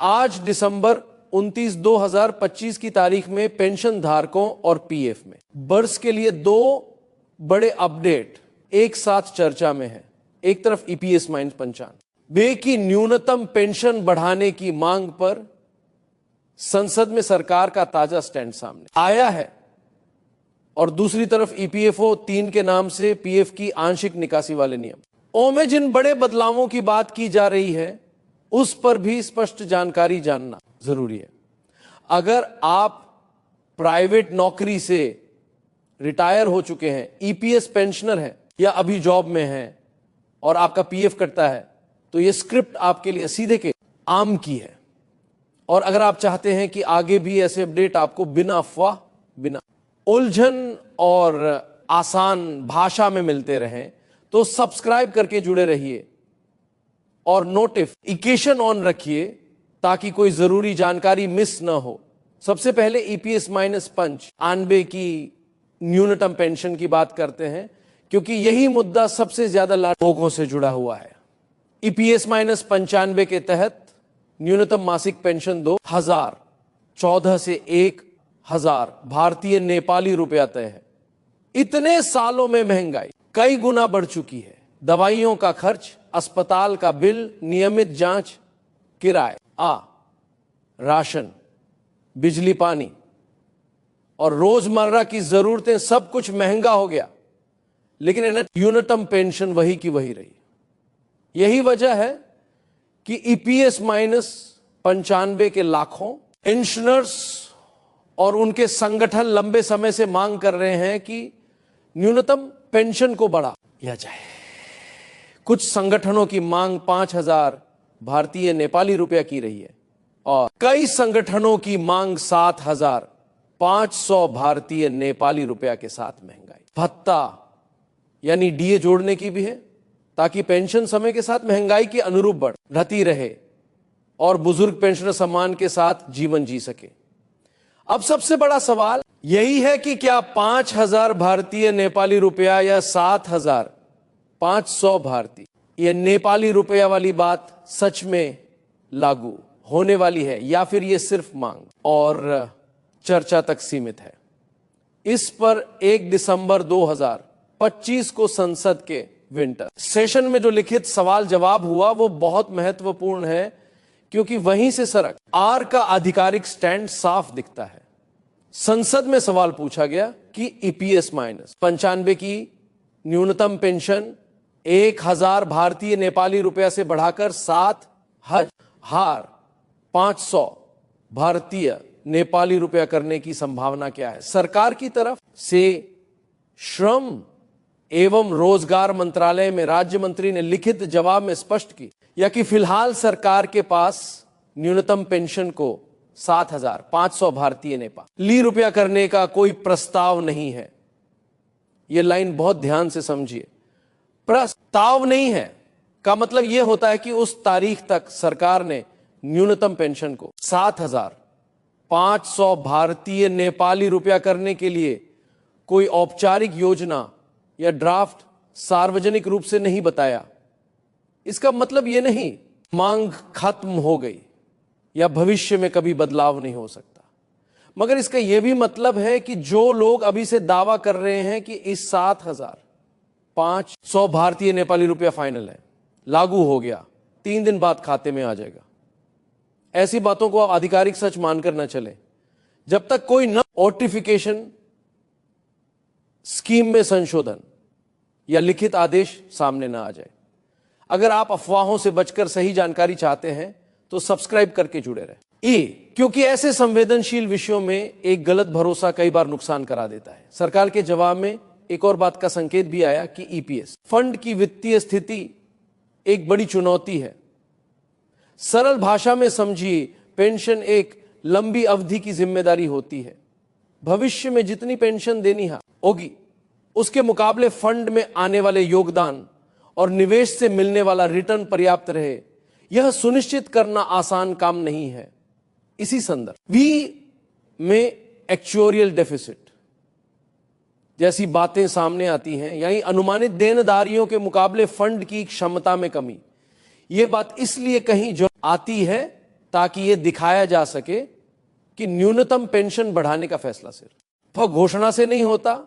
आज दिसंबर 29, 2025 की तारीख में पेंशन धारकों और पीएफ में वर्ष के लिए दो बड़े अपडेट एक साथ चर्चा में है। एक तरफ ईपीएस -95 की न्यूनतम पेंशन बढ़ाने की मांग पर संसद में सरकार का ताजा स्टैंड सामने आया है, और दूसरी तरफ ईपीएफओ 3 के नाम से पीएफ की आंशिक निकासी वाले नियम में जिन बड़े बदलावों की बात की जा रही है उस पर भी स्पष्ट जानकारी जानना जरूरी है। अगर आप प्राइवेट नौकरी से रिटायर हो चुके हैं, ईपीएस पेंशनर हैं या अभी जॉब में हैं और आपका पीएफ कटता है, तो ये स्क्रिप्ट आपके लिए सीधे के आम की है। और अगर आप चाहते हैं कि आगे भी ऐसे अपडेट आपको बिना अफवाह, बिना उलझन और आसान भाषा में मिलते रहें, तो सब्सक्राइब करके जुड़े रहिए और नोटिफिकेशन ऑन रखिए ताकि कोई जरूरी जानकारी मिस ना हो। सबसे पहले ईपीएस -95 की न्यूनतम पेंशन की बात करते हैं, क्योंकि यही मुद्दा सबसे ज्यादा लोगों से जुड़ा हुआ है। ईपीएस -95 के तहत न्यूनतम मासिक पेंशन 2014 से 1000 भारतीय नेपाली रुपया तय है। इतने सालों में महंगाई कई गुना बढ़ चुकी है। दवाइयों का खर्च, अस्पताल का बिल, नियमित जांच, किराया, राशन, बिजली पानी और रोजमर्रा की जरूरतें सब कुछ महंगा हो गया, लेकिन न्यूनतम पेंशन वही की वही रही। यही वजह है कि ईपीएस -95 के लाखों पेंशनर्स और उनके संगठन लंबे समय से मांग कर रहे हैं कि न्यूनतम पेंशन को बढ़ा दिया जाए। कुछ संगठनों की मांग 5000 भारतीय नेपाली रुपया की रही है और कई संगठनों की मांग 7500 भारतीय नेपाली रुपया के साथ महंगाई भत्ता यानी डीए जोड़ने की भी है, ताकि पेंशन समय के साथ महंगाई के अनुरूप बढ़ती रहे और बुजुर्ग पेंशनर सम्मान के साथ जीवन जी सके। अब सबसे बड़ा सवाल यही है कि क्या 5000 भारतीय नेपाली रुपया या 7500 भारतीय ये नेपाली रुपया वाली बात सच में लागू होने वाली है, या फिर ये सिर्फ मांग और चर्चा तक सीमित है। इस पर 1 दिसंबर 2025 को संसद के विंटर सेशन में जो लिखित सवाल जवाब हुआ वो बहुत महत्वपूर्ण है, क्योंकि वहीं से सरकार का आधिकारिक स्टैंड साफ दिखता है। संसद में सवाल पूछा गया कि ईपीएस -95 की न्यूनतम पेंशन 1000 भारतीय नेपाली रुपया से बढ़ाकर 7500 भारतीय नेपाली रुपया करने की संभावना क्या है। सरकार की तरफ से श्रम एवं रोजगार मंत्रालय में राज्य मंत्री ने लिखित जवाब में स्पष्ट किया कि फिलहाल सरकार के पास न्यूनतम पेंशन को 7500 भारतीय नेपाली रुपया करने का कोई प्रस्ताव नहीं है। यह लाइन बहुत ध्यान से समझिए, प्रस्ताव नहीं है का मतलब यह होता है कि उस तारीख तक सरकार ने न्यूनतम पेंशन को 7500 भारतीय नेपाली रुपया करने के लिए कोई औपचारिक योजना या ड्राफ्ट सार्वजनिक रूप से नहीं बताया। इसका मतलब यह नहीं मांग खत्म हो गई या भविष्य में कभी बदलाव नहीं हो सकता, मगर इसका यह भी मतलब है कि जो लोग अभी से दावा कर रहे हैं कि इस 7500 भारतीय नेपाली रुपया फाइनल है, लागू हो गया, 3 दिन बाद खाते में आ जाएगा, ऐसी बातों को आधिकारिक सच मानकर न चले जब तक कोई नोटिफिकेशन, स्कीम में संशोधन या लिखित आदेश सामने ना आ जाए। अगर आप अफवाहों से बचकर सही जानकारी चाहते हैं तो सब्सक्राइब करके जुड़े रहे। क्योंकि ऐसे संवेदनशील विषयों में एक गलत भरोसा कई बार नुकसान करा देता है। सरकार के जवाब में एक और बात का संकेत भी आया कि ईपीएस फंड की वित्तीय स्थिति एक बड़ी चुनौती है। सरल भाषा में समझिए, पेंशन एक लंबी अवधि की जिम्मेदारी होती है। भविष्य में जितनी पेंशन देनी होगी उसके मुकाबले फंड में आने वाले योगदान और निवेश से मिलने वाला रिटर्न पर्याप्त रहे, यह सुनिश्चित करना आसान काम नहीं है। इसी संदर्भ में एक्चुअरियल डेफिसिट जैसी बातें सामने आती हैं, यानी अनुमानित देनदारियों के मुकाबले फंड की क्षमता में कमी। यह बात इसलिए कहीं जो आती है ताकि यह दिखाया जा सके कि न्यूनतम पेंशन बढ़ाने का फैसला सिर्फ घोषणा से नहीं होता,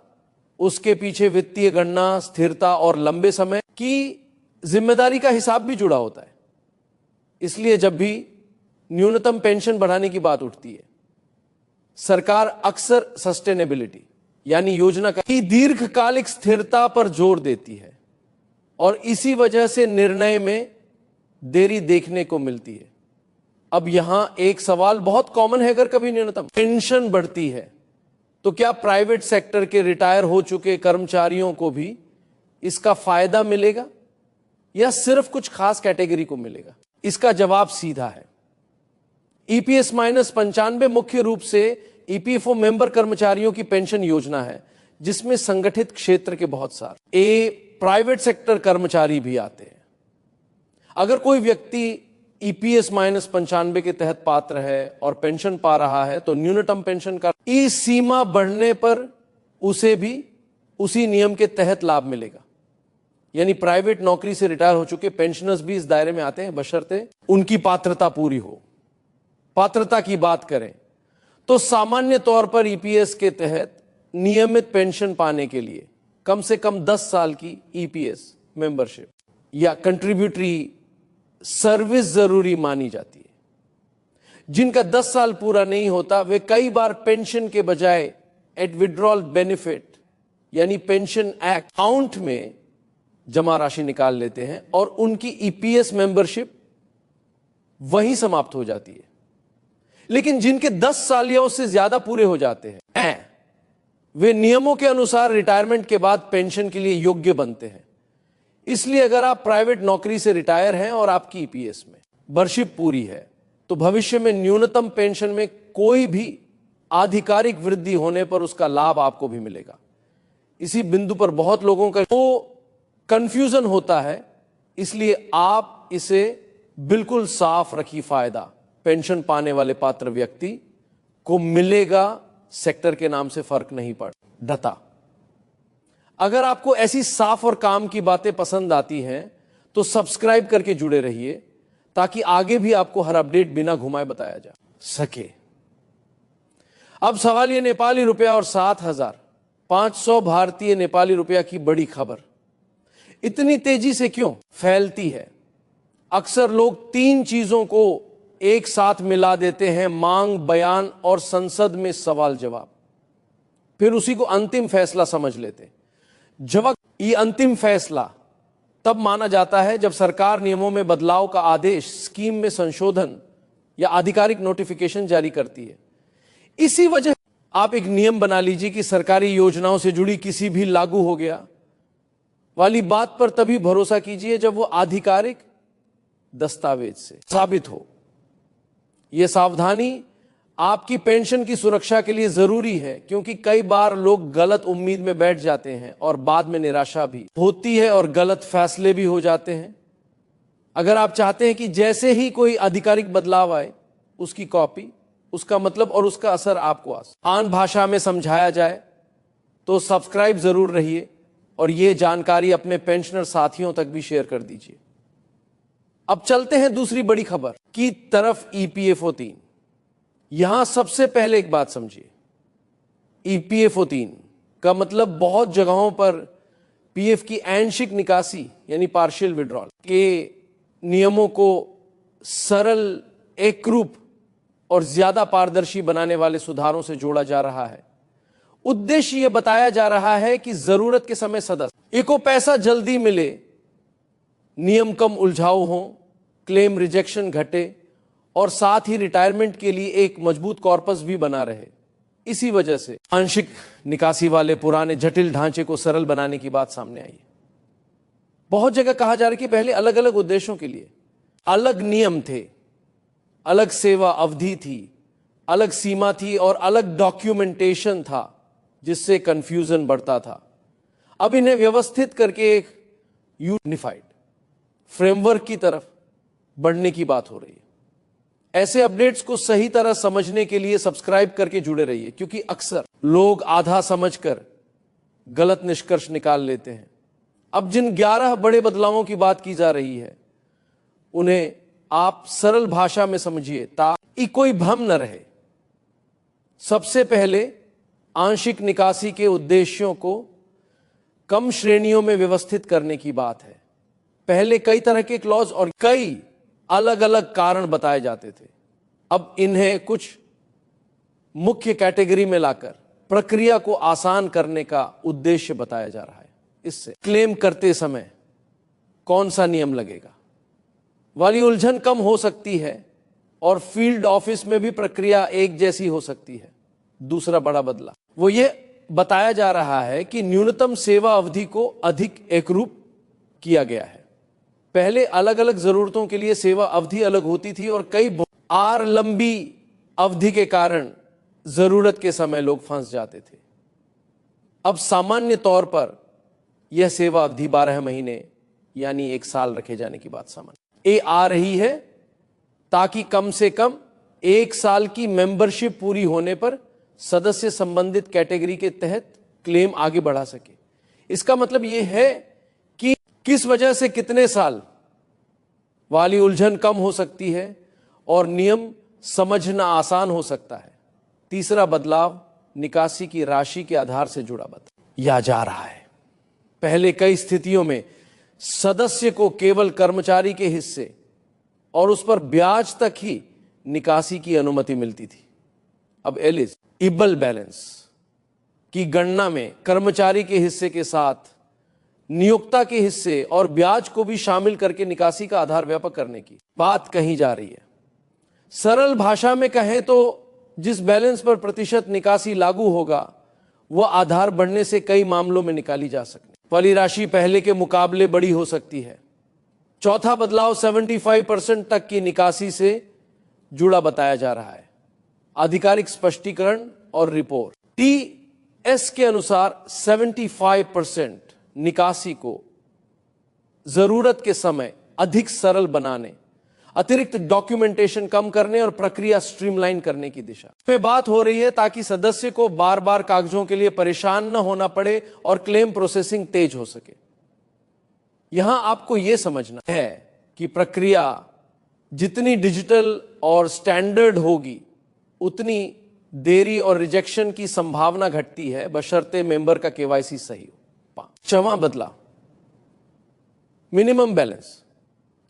उसके पीछे वित्तीय गणना, स्थिरता और लंबे समय की जिम्मेदारी का हिसाब भी जुड़ा होता है। इसलिए जब भी न्यूनतम पेंशन बढ़ाने की बात उठती है, सरकार अक्सर सस्टेनेबिलिटी यानी योजना की दीर्घकालिक स्थिरता पर जोर देती है और इसी वजह से निर्णय में देरी देखने को मिलती है। अब यहां एक सवाल बहुत कॉमन है, अगर कभी न्यूनतम पेंशन बढ़ती है तो क्या प्राइवेट सेक्टर के रिटायर हो चुके कर्मचारियों को भी इसका फायदा मिलेगा या सिर्फ कुछ खास कैटेगरी को मिलेगा? इसका जवाब सीधा है। ईपीएस -95 मुख्य रूप से ईपीएफओ मेंबर कर्मचारियों की पेंशन योजना है, जिसमें संगठित क्षेत्र के बहुत सारे प्राइवेट सेक्टर कर्मचारी भी आते हैं। अगर कोई व्यक्ति ईपीएस -95 के तहत पात्र है और पेंशन पा रहा है तो न्यूनतम पेंशन का इस सीमा बढ़ने पर उसे भी उसी नियम के तहत लाभ मिलेगा। यानी प्राइवेट नौकरी से रिटायर हो चुके पेंशनर्स भी इस दायरे में आते हैं, बशर्ते उनकी पात्रता पूरी हो। पात्रता की बात करें तो सामान्य तौर पर ईपीएस के तहत नियमित पेंशन पाने के लिए कम से कम 10 साल की ईपीएस मेंबरशिप या कंट्रीब्यूटरी सर्विस जरूरी मानी जाती है। जिनका 10 साल पूरा नहीं होता वे कई बार पेंशन के बजाय एट विड्रॉल बेनिफिट यानी पेंशन एक्ट अकाउंट में जमा राशि निकाल लेते हैं और उनकी ईपीएस मेंबरशिप वहीं समाप्त हो जाती है। लेकिन जिनके 10 साल या उससे ज्यादा पूरे हो जाते हैं वे नियमों के अनुसार रिटायरमेंट के बाद पेंशन के लिए योग्य बनते हैं। इसलिए अगर आप प्राइवेट नौकरी से रिटायर हैं और आपकी ईपीएस में मेंबरशिप पूरी है तो भविष्य में न्यूनतम पेंशन में कोई भी आधिकारिक वृद्धि होने पर उसका लाभ आपको भी मिलेगा। इसी बिंदु पर बहुत लोगों का कंफ्यूजन होता है, इसलिए आप इसे बिल्कुल साफ रखिए। फायदा पेंशन पाने वाले पात्र व्यक्ति को मिलेगा, सेक्टर के नाम से फर्क नहीं पड़ता। अगर आपको ऐसी साफ और काम की बातें पसंद आती हैं तो सब्सक्राइब करके जुड़े रहिए ताकि आगे भी आपको हर अपडेट बिना घुमाए बताया जा सके। अब सवाल ये, नेपाली रुपया और 7,500 भारतीय नेपाली रुपया की बड़ी खबर इतनी तेजी से क्यों फैलती है? अक्सर लोग 3 चीजों को एक साथ मिला देते हैं, मांग, बयान और संसद में सवाल जवाब, फिर उसी को अंतिम फैसला समझ लेते हैं। जब ये अंतिम फैसला तब माना जाता है जब सरकार नियमों में बदलाव का आदेश, स्कीम में संशोधन या आधिकारिक नोटिफिकेशन जारी करती है। इसी वजह आप एक नियम बना लीजिए कि सरकारी योजनाओं से जुड़ी किसी भी लागू हो गया वाली बात पर तभी भरोसा कीजिए जब वो आधिकारिक दस्तावेज से साबित हो। यह सावधानी आपकी पेंशन की सुरक्षा के लिए जरूरी है, क्योंकि कई बार लोग गलत उम्मीद में बैठ जाते हैं और बाद में निराशा भी होती है और गलत फैसले भी हो जाते हैं। अगर आप चाहते हैं कि जैसे ही कोई आधिकारिक बदलाव आए उसकी कॉपी, उसका मतलब और उसका असर आपको आसान भाषा में समझाया जाए तो सब्सक्राइब जरूर रहिए और ये जानकारी अपने पेंशनर साथियों तक भी शेयर कर दीजिए। अब चलते हैं दूसरी बड़ी खबर की तरफ, ईपीएफओ 3। यहां सबसे पहले एक बात समझिए, ईपीएफओ 3 का मतलब बहुत जगहों पर पीएफ की आंशिक निकासी यानी पार्शियल विड्रॉल के नियमों को सरल, एकरूप और ज्यादा पारदर्शी बनाने वाले सुधारों से जोड़ा जा रहा है। उद्देश्य यह बताया जा रहा है कि जरूरत के समय सदस्य को पैसा जल्दी मिले, नियम कम उलझाऊ हो, क्लेम रिजेक्शन घटे और साथ ही रिटायरमेंट के लिए एक मजबूत कॉर्पस भी बना रहे। इसी वजह से आंशिक निकासी वाले पुराने जटिल ढांचे को सरल बनाने की बात सामने आई है। बहुत जगह कहा जा रहा है कि पहले अलग अलग उद्देश्यों के लिए अलग नियम थे, अलग सेवा अवधि थी, अलग सीमा थी और अलग डॉक्यूमेंटेशन था, जिससे कंफ्यूजन बढ़ता था। अब इन्हें व्यवस्थित करके एक यूनिफाइड फ्रेमवर्क की तरफ बढ़ने की बात हो रही है। ऐसे अपडेट्स को सही तरह समझने के लिए सब्सक्राइब करके जुड़े रहिए, क्योंकि अक्सर लोग आधा समझकर गलत निष्कर्ष निकाल लेते हैं। अब जिन 11 बड़े बदलावों की बात की जा रही है उन्हें आप सरल भाषा में समझिए ताकि कोई भ्रम न रहे। सबसे पहले आंशिक निकासी के उद्देश्यों को कम श्रेणियों में व्यवस्थित करने की बात है। पहले कई तरह के क्लॉज और कई अलग अलग कारण बताए जाते थे। अब इन्हें कुछ मुख्य कैटेगरी में लाकर प्रक्रिया को आसान करने का उद्देश्य बताया जा रहा है। इससे क्लेम करते समय कौन सा नियम लगेगा वाली उलझन कम हो सकती है और फील्ड ऑफिस में भी प्रक्रिया एक जैसी हो सकती है। दूसरा बड़ा बदलाव वो ये बताया जा रहा है कि न्यूनतम सेवा अवधि को अधिक एकरूप किया गया है। पहले अलग अलग जरूरतों के लिए सेवा अवधि अलग होती थी और कई लंबी अवधि के कारण जरूरत के समय लोग फंस जाते थे। अब सामान्य तौर पर यह सेवा अवधि 12 महीने यानी 1 साल रखे जाने की बात सामान्य आ रही है ताकि कम से कम 1 साल की मेंबरशिप पूरी होने पर सदस्य संबंधित कैटेगरी के तहत क्लेम आगे बढ़ा सके। इसका मतलब यह है कि किस वजह से कितने साल वाली उलझन कम हो सकती है और नियम समझना आसान हो सकता है। तीसरा बदलाव निकासी की राशि के आधार से जुड़ा बताया जा रहा है। पहले कई स्थितियों में सदस्य को केवल कर्मचारी के हिस्से और उस पर ब्याज तक ही निकासी की अनुमति मिलती थी। अब एलिजिबल बैलेंस की गणना में कर्मचारी के हिस्से के साथ नियोक्ता के हिस्से और ब्याज को भी शामिल करके निकासी का आधार व्यापक करने की बात कही जा रही है। सरल भाषा में कहें तो जिस बैलेंस पर प्रतिशत निकासी लागू होगा वह आधार बढ़ने से कई मामलों में निकाली जा सकती वाली राशि पहले के मुकाबले बड़ी हो सकती है। चौथा बदलाव 75% तक की निकासी से जुड़ा बताया जा रहा है। आधिकारिक स्पष्टीकरण और रिपोर्ट टीएस के अनुसार 75% निकासी को जरूरत के समय अधिक सरल बनाने, अतिरिक्त डॉक्यूमेंटेशन कम करने और प्रक्रिया स्ट्रीमलाइन करने की दिशा में बात हो रही है ताकि सदस्य को बार बार कागजों के लिए परेशान न होना पड़े और क्लेम प्रोसेसिंग तेज हो सके। यहां आपको यह समझना है कि प्रक्रिया जितनी डिजिटल और स्टैंडर्ड होगी उतनी देरी और रिजेक्शन की संभावना घटती है बशर्ते मेंबर का केवाईसी सही हो। 5वां बदलाव मिनिमम बैलेंस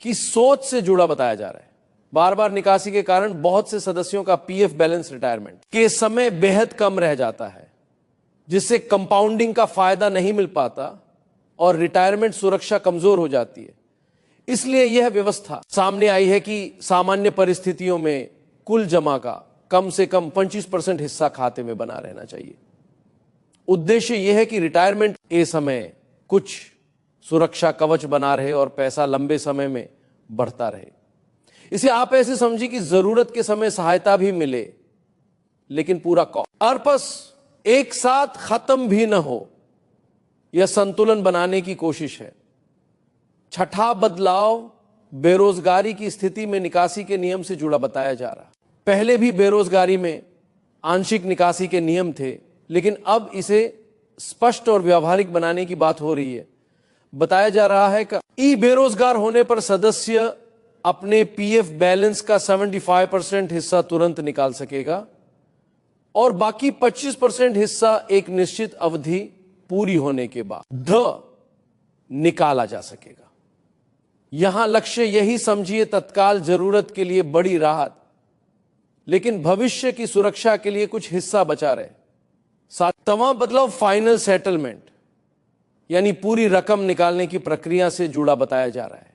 की सोच से जुड़ा बताया जा रहा है। बार बार निकासी के कारण बहुत से सदस्यों का पीएफ बैलेंस रिटायरमेंट के समय बेहद कम रह जाता है, जिससे कंपाउंडिंग का फायदा नहीं मिल पाता और रिटायरमेंट सुरक्षा कमजोर हो जाती है। इसलिए यह व्यवस्था सामने आई है कि सामान्य परिस्थितियों में कुल जमा का कम से कम 25% हिस्सा खाते में बना रहना चाहिए। उद्देश्य यह है कि रिटायरमेंट के समय कुछ सुरक्षा कवच बना रहे और पैसा लंबे समय में बढ़ता रहे। इसे आप ऐसे समझिए कि जरूरत के समय सहायता भी मिले लेकिन पूरा पर्पस एक साथ खत्म भी न हो, यह संतुलन बनाने की कोशिश है। छठा बदलाव बेरोजगारी की स्थिति में निकासी के नियम से जुड़ा बताया जा रहा है। पहले भी बेरोजगारी में आंशिक निकासी के नियम थे, लेकिन अब इसे स्पष्ट और व्यावहारिक बनाने की बात हो रही है। बताया जा रहा है कि बेरोजगार होने पर सदस्य अपने पीएफ बैलेंस का 75% हिस्सा तुरंत निकाल सकेगा और बाकी 25% हिस्सा एक निश्चित अवधि पूरी होने के बाद निकाला जा सकेगा। यहां लक्ष्य यही समझिए तत्काल जरूरत के लिए बड़ी राहत, लेकिन भविष्य की सुरक्षा के लिए कुछ हिस्सा बचा रहे। 7वां बदलाव फाइनल सेटलमेंट यानी पूरी रकम निकालने की प्रक्रिया से जुड़ा बताया जा रहा है।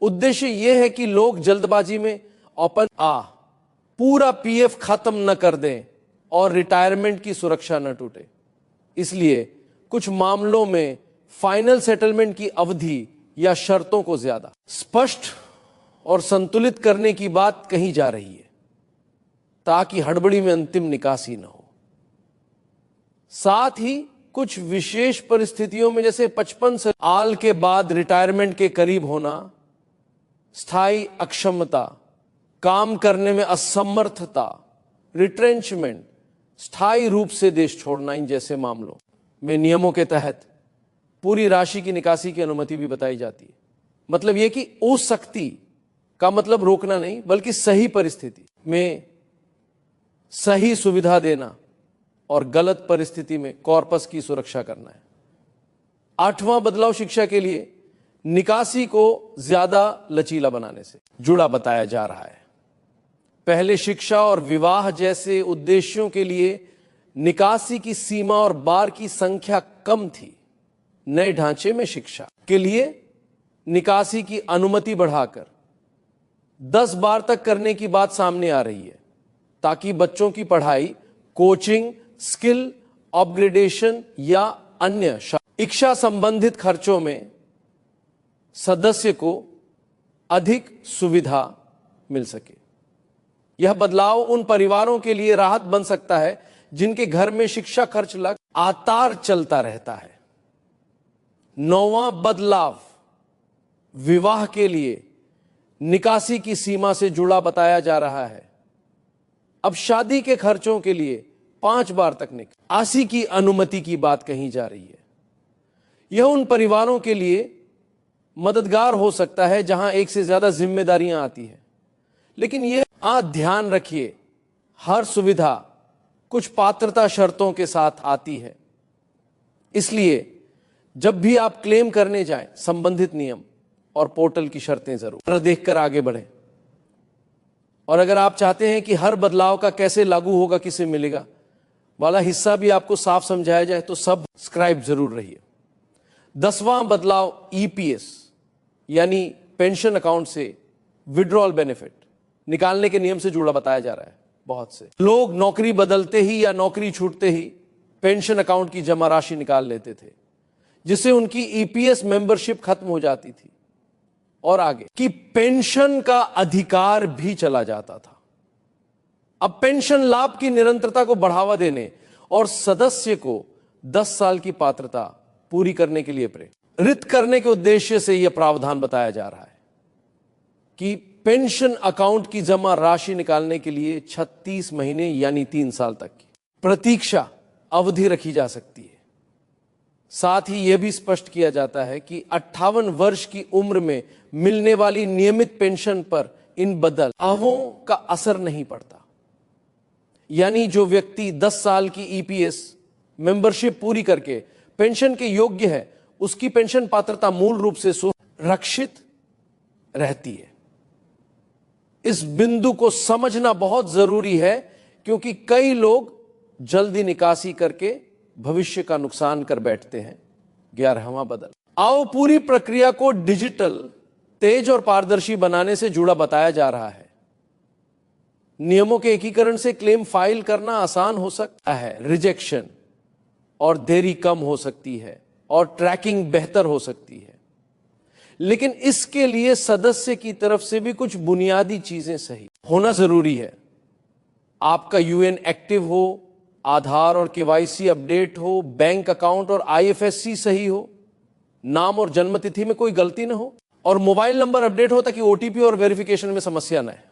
उद्देश्य यह है कि लोग जल्दबाजी में पूरा पीएफ खत्म न कर दें और रिटायरमेंट की सुरक्षा न टूटे। इसलिए कुछ मामलों में फाइनल सेटलमेंट की अवधि या शर्तों को ज्यादा स्पष्ट और संतुलित करने की बात कही जा रही है ताकि हड़बड़ी में अंतिम निकासी न हो। साथ ही कुछ विशेष परिस्थितियों में जैसे 55 साल के बाद रिटायरमेंट के करीब होना, स्थायी अक्षमता, काम करने में असमर्थता, रिट्रेंचमेंट, स्थायी रूप से देश छोड़ना, इन जैसे मामलों में नियमों के तहत पूरी राशि की निकासी की अनुमति भी बताई जाती है। मतलब यह कि हो सकती का मतलब रोकना नहीं, बल्कि सही परिस्थिति में सही सुविधा देना और गलत परिस्थिति में कॉर्पस की सुरक्षा करना है। 8वां बदलाव शिक्षा के लिए निकासी को ज्यादा लचीला बनाने से जुड़ा बताया जा रहा है। पहले शिक्षा और विवाह जैसे उद्देश्यों के लिए निकासी की सीमा और बार की संख्या कम थी। नए ढांचे में शिक्षा के लिए निकासी की अनुमति बढ़ाकर 10 बार तक करने की बात सामने आ रही है, ताकि बच्चों की पढ़ाई, कोचिंग, स्किल अपग्रेडेशन या अन्य शिक्षा संबंधित खर्चों में सदस्य को अधिक सुविधा मिल सके। यह बदलाव उन परिवारों के लिए राहत बन सकता है जिनके घर में शिक्षा खर्च लगातार चलता रहता है। 9वां बदलाव विवाह के लिए निकासी की सीमा से जुड़ा बताया जा रहा है। अब शादी के खर्चों के लिए 5 बार तक निकासी की अनुमति की बात कही जा रही है। यह उन परिवारों के लिए मददगार हो सकता है जहां एक से ज्यादा जिम्मेदारियां आती हैं, लेकिन यह ध्यान रखिए, हर सुविधा कुछ पात्रता शर्तों के साथ आती है। इसलिए जब भी आप क्लेम करने जाएं, संबंधित नियम और पोर्टल की शर्तें जरूर देखकर आगे बढ़ें। और अगर आप चाहते हैं कि हर बदलाव का कैसे लागू होगा, किसे मिलेगा वाला हिस्सा भी आपको साफ समझाया जाए, तो सब्सक्राइब जरूर रहिए। 10वां बदलाव ईपीएस यानी पेंशन अकाउंट से विड्रॉल बेनिफिट निकालने के नियम से जुड़ा बताया जा रहा है। बहुत से लोग नौकरी बदलते ही या नौकरी छूटते ही पेंशन अकाउंट की जमा राशि निकाल लेते थे, जिससे उनकी ईपीएस मेंबरशिप खत्म हो जाती थी और आगे कि पेंशन का अधिकार भी चला जाता था। अब पेंशन लाभ की निरंतरता को बढ़ावा देने और सदस्य को 10 साल की पात्रता पूरी करने के लिए प्रेरित करने के उद्देश्य से यह प्रावधान बताया जा रहा है कि पेंशन अकाउंट की जमा राशि निकालने के लिए 36 महीने यानी 3 साल तक की प्रतीक्षा अवधि रखी जा सकती है। साथ ही यह भी स्पष्ट किया जाता है कि 58 वर्ष की उम्र में मिलने वाली नियमित पेंशन पर इन बदलावों का असर नहीं पड़ता। यानी जो व्यक्ति 10 साल की ईपीएस मेंबरशिप पूरी करके पेंशन के योग्य है, उसकी पेंशन पात्रता मूल रूप से सुरक्षित रहती है। इस बिंदु को समझना बहुत जरूरी है, क्योंकि कई लोग जल्दी निकासी करके भविष्य का नुकसान कर बैठते हैं। 11वां बदल आओ पूरी प्रक्रिया को डिजिटल, तेज और पारदर्शी बनाने से जुड़ा बताया जा रहा है। नियमों के एकीकरण से क्लेम फाइल करना आसान हो सकता है, रिजेक्शन और देरी कम हो सकती है और ट्रैकिंग बेहतर हो सकती है। लेकिन इसके लिए सदस्य की तरफ से भी कुछ बुनियादी चीजें सही होना जरूरी है। आपका यूएन एक्टिव हो, आधार और केवाईसी अपडेट हो, बैंक अकाउंट और आईएफएससी सही हो, नाम और जन्मतिथि में कोई गलती ना हो और मोबाइल नंबर अपडेट हो, ताकि ओटीपी और वेरिफिकेशन में समस्या ना है।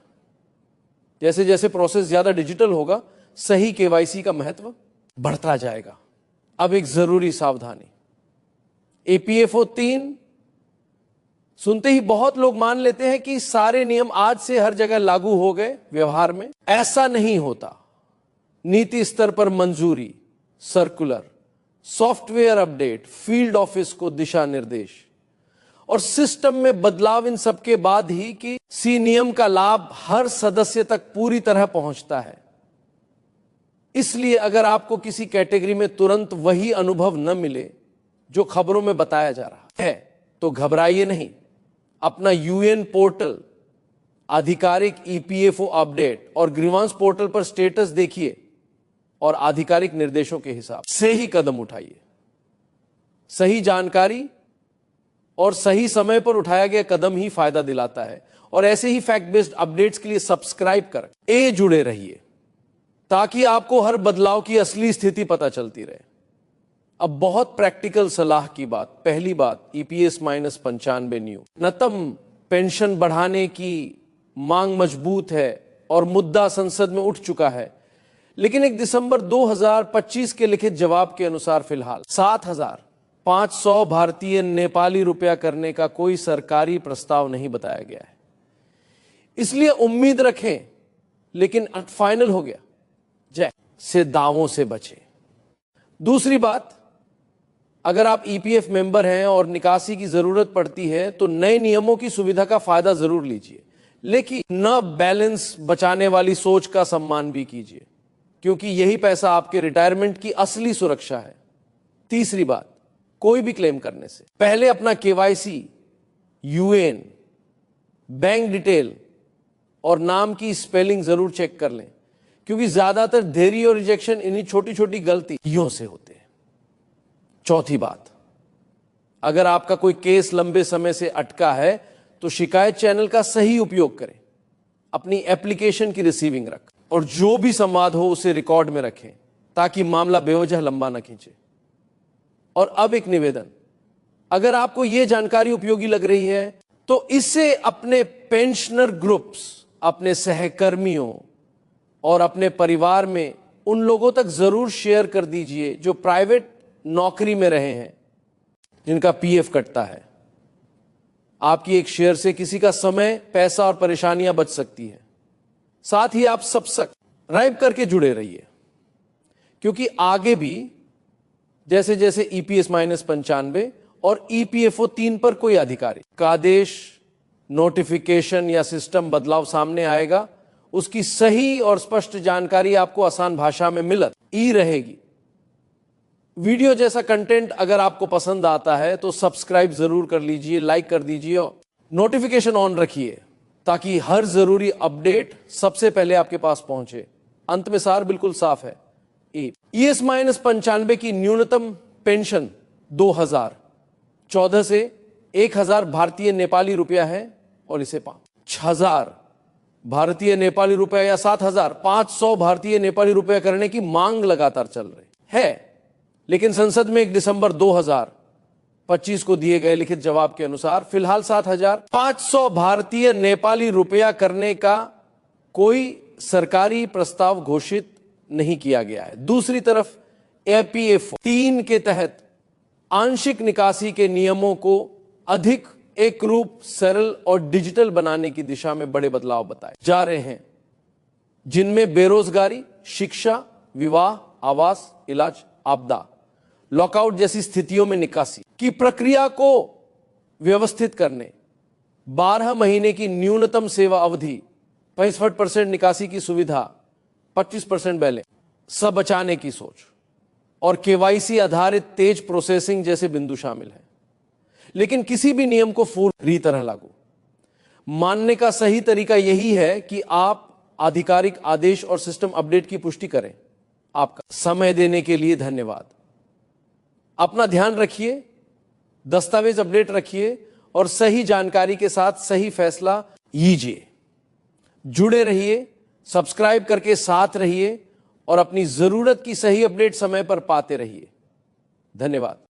जैसे जैसे प्रोसेस ज्यादा डिजिटल होगा, सही केवाईसी का महत्व बढ़ता जाएगा। अब एक जरूरी सावधानी, एपीएफओ 3 सुनते ही बहुत लोग मान लेते हैं कि सारे नियम आज से हर जगह लागू हो गए। व्यवहार में ऐसा नहीं होता। नीति स्तर पर मंजूरी, circular, software update, field office को दिशा निर्देश और सिस्टम में बदलाव, इन सबके बाद ही कि सी नियम का लाभ हर सदस्य तक पूरी तरह पहुंचता है। इसलिए अगर आपको किसी कैटेगरी में तुरंत वही अनुभव न मिले जो खबरों में बताया जा रहा है, तो घबराइए नहीं। अपना यूएन पोर्टल, आधिकारिक ईपीएफओ अपडेट और ग्रीवांस पोर्टल पर स्टेटस देखिए और आधिकारिक निर्देशों के हिसाब से ही कदम उठाइए। सही जानकारी और सही समय पर उठाया गया कदम ही फायदा दिलाता है। और ऐसे ही फैक्ट बेस्ड अपडेट्स के लिए सब्सक्राइब कर जुड़े रहिए, ताकि आपको हर बदलाव की असली स्थिति पता चलती रहे। अब बहुत प्रैक्टिकल सलाह की बात। पहली बात, ईपीएस -95 न्यूनतम पेंशन बढ़ाने की मांग मजबूत है और मुद्दा संसद में उठ चुका है, लेकिन 1 दिसंबर 2025 के लिखित जवाब के अनुसार फिलहाल 7,500 भारतीय नेपाली रुपया करने का कोई सरकारी प्रस्ताव नहीं बताया गया है। इसलिए उम्मीद रखें, लेकिन फाइनल हो गया जय से दावों से बचे। दूसरी बात, अगर आप ईपीएफ मेंबर हैं और निकासी की जरूरत पड़ती है तो नए नियमों की सुविधा का फायदा जरूर लीजिए, लेकिन न बैलेंस बचाने वाली सोच का सम्मान भी कीजिए, क्योंकि यही पैसा आपके रिटायरमेंट की असली सुरक्षा है। तीसरी बात, कोई भी क्लेम करने से पहले अपना केवाईसी, यूएएन, बैंक डिटेल और नाम की स्पेलिंग जरूर चेक कर लें, क्योंकि ज्यादातर देरी और रिजेक्शन इन्हीं छोटी छोटी गलतियों से होते हैं। चौथी बात, अगर आपका कोई केस लंबे समय से अटका है तो शिकायत चैनल का सही उपयोग करें, अपनी एप्लीकेशन की रिसीविंग रखें और जो भी संवाद हो उसे रिकॉर्ड में रखें ताकि मामला बेवजह लंबा न खींचे। और अब एक निवेदन, अगर आपको यह जानकारी उपयोगी लग रही है तो इससे अपने पेंशनर ग्रुप्स, अपने सहकर्मियों और अपने परिवार में उन लोगों तक जरूर शेयर कर दीजिए जो प्राइवेट नौकरी में रहे हैं, जिनका पीएफ कटता है। आपकी एक शेयर से किसी का समय, पैसा और परेशानियां बच सकती है। साथ ही आप सब्सक्राइब करके जुड़े रहिए, क्योंकि आगे भी जैसे जैसे ईपीएस -95 और ईपीएफओ 3 पर कोई अधिकारी का आदेश, नोटिफिकेशन या सिस्टम बदलाव सामने आएगा, उसकी सही और स्पष्ट जानकारी आपको आसान भाषा में मिलत ही रहेगी। वीडियो जैसा कंटेंट अगर आपको पसंद आता है तो सब्सक्राइब जरूर कर लीजिए, लाइक कर दीजिए और नोटिफिकेशन ऑन रखिए ताकि हर जरूरी अपडेट सबसे पहले आपके पास पहुंचे। अंत में सार बिल्कुल साफ है। ईएस -95 की न्यूनतम पेंशन 2014 से 1000 भारतीय नेपाली रुपया है और इसे 5000 भारतीय नेपाली रुपया या 7500 भारतीय नेपाली रुपया करने की मांग लगातार चल रही है। लेकिन संसद में 1 दिसंबर 2025 को दिए गए लिखित जवाब के अनुसार फिलहाल 7500 भारतीय नेपाली रुपया करने का कोई सरकारी प्रस्ताव घोषित नहीं किया गया है। दूसरी तरफ ईपीएफओ 3 के तहत आंशिक निकासी के नियमों को अधिक एक रूप, सरल और डिजिटल बनाने की दिशा में बड़े बदलाव बताए जा रहे हैं, जिनमें बेरोजगारी, शिक्षा, विवाह, आवास, इलाज, आपदा, लॉकआउट जैसी स्थितियों में निकासी की प्रक्रिया को व्यवस्थित करने, 12 महीने की न्यूनतम सेवा अवधि, 65% निकासी की सुविधा, 25% बैलेंस सब बचाने की सोच और केवाईसी आधारित तेज प्रोसेसिंग जैसे बिंदु शामिल हैं। लेकिन किसी भी नियम को पूरी तरह लागू मानने का सही तरीका यही है कि आप आधिकारिक आदेश और सिस्टम अपडेट की पुष्टि करें। आपका समय देने के लिए धन्यवाद। अपना ध्यान रखिए, दस्तावेज अपडेट रखिए और सही जानकारी के साथ सही फैसला लीजिए। जुड़े रहिए, सब्सक्राइब करके साथ रहिए और अपनी जरूरत की सही अपडेट समय पर पाते रहिए। धन्यवाद।